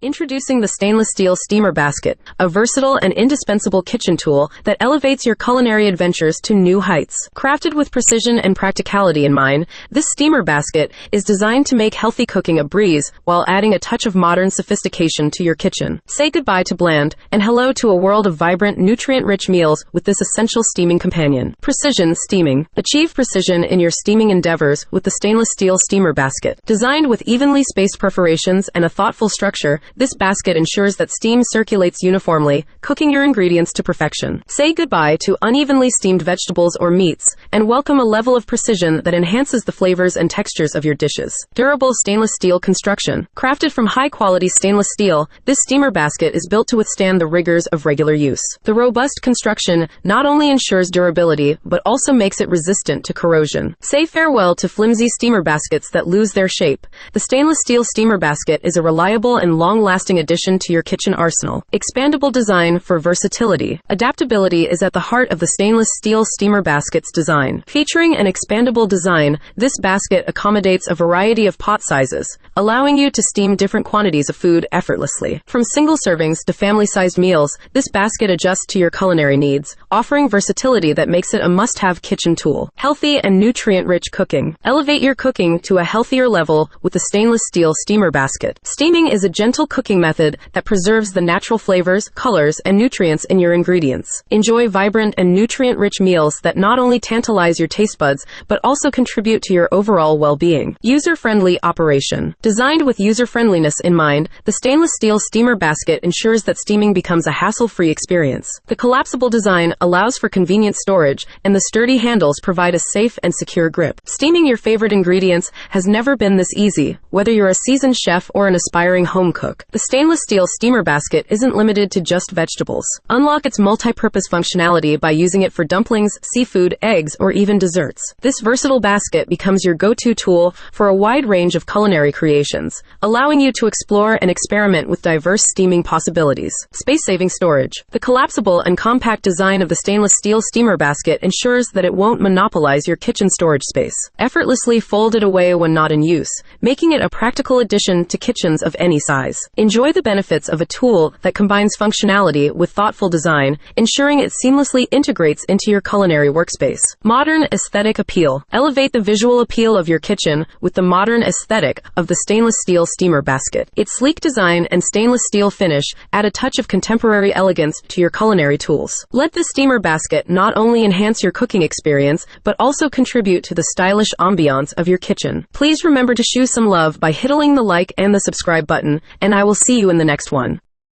Introducing the stainless steel steamer basket, a versatile and indispensable kitchen tool that elevates your culinary adventures to new heights. Crafted with precision and practicality in mind, this steamer basket is designed to make healthy cooking a breeze while adding a touch of modern sophistication to your kitchen. Say goodbye to bland and hello to a world of vibrant, nutrient-rich meals with this essential steaming companion. Precision steaming. Achieve precision in your steaming endeavors with the stainless steel steamer basket. Designed with evenly spaced perforations and a thoughtful structure, this basket ensures that steam circulates uniformly, cooking your ingredients to perfection. Say goodbye to unevenly steamed vegetables or meats, and welcome a level of precision that enhances the flavors and textures of your dishes. Durable stainless steel construction. Crafted from high-quality stainless steel, this steamer basket is built to withstand the rigors of regular use. The robust construction not only ensures durability, but also makes it resistant to corrosion. Say farewell to flimsy steamer baskets that lose their shape. The stainless steel steamer basket is a reliable and long-lasting addition to your kitchen arsenal. Expandable design for versatility. Adaptability is at the heart of the stainless steel steamer basket's design. Featuring an expandable design, this basket accommodates a variety of pot sizes, allowing you to steam different quantities of food effortlessly. From single servings to family-sized meals, this basket adjusts to your culinary needs, offering versatility that makes it a must-have kitchen tool. Healthy and nutrient-rich cooking. Elevate your cooking to a healthier level with the stainless steel steamer basket. Steaming is a gentle cooking method that preserves the natural flavors, colors, and nutrients in your ingredients. Enjoy vibrant and nutrient-rich meals that not only tantalize your taste buds, but also contribute to your overall well-being. User-friendly operation. Designed with user-friendliness in mind, the stainless steel steamer basket ensures that steaming becomes a hassle-free experience. The collapsible design allows for convenient storage, and the sturdy handles provide a safe and secure grip. Steaming your favorite ingredients has never been this easy, whether you're a seasoned chef or an aspiring home cook. The stainless steel steamer basket isn't limited to just vegetables. Unlock its multi-purpose functionality by using it for dumplings, seafood, eggs, or even desserts. This versatile basket becomes your go-to tool for a wide range of culinary creations, allowing you to explore and experiment with diverse steaming possibilities. Space-saving storage. The collapsible and compact design of the stainless steel steamer basket ensures that it won't monopolize your kitchen storage space. Effortlessly folded away when not in use, making it a practical addition to kitchens of any size. Enjoy the benefits of a tool that combines functionality with thoughtful design, ensuring it seamlessly integrates into your culinary workspace. Modern aesthetic appeal. Elevate the visual appeal of your kitchen with the modern aesthetic of the stainless steel steamer basket. Its sleek design and stainless steel finish add a touch of contemporary elegance to your culinary tools. Let the steamer basket not only enhance your cooking experience, but also contribute to the stylish ambiance of your kitchen. Please remember to show some love by hitting the like and the subscribe button, and I will see you in the next one.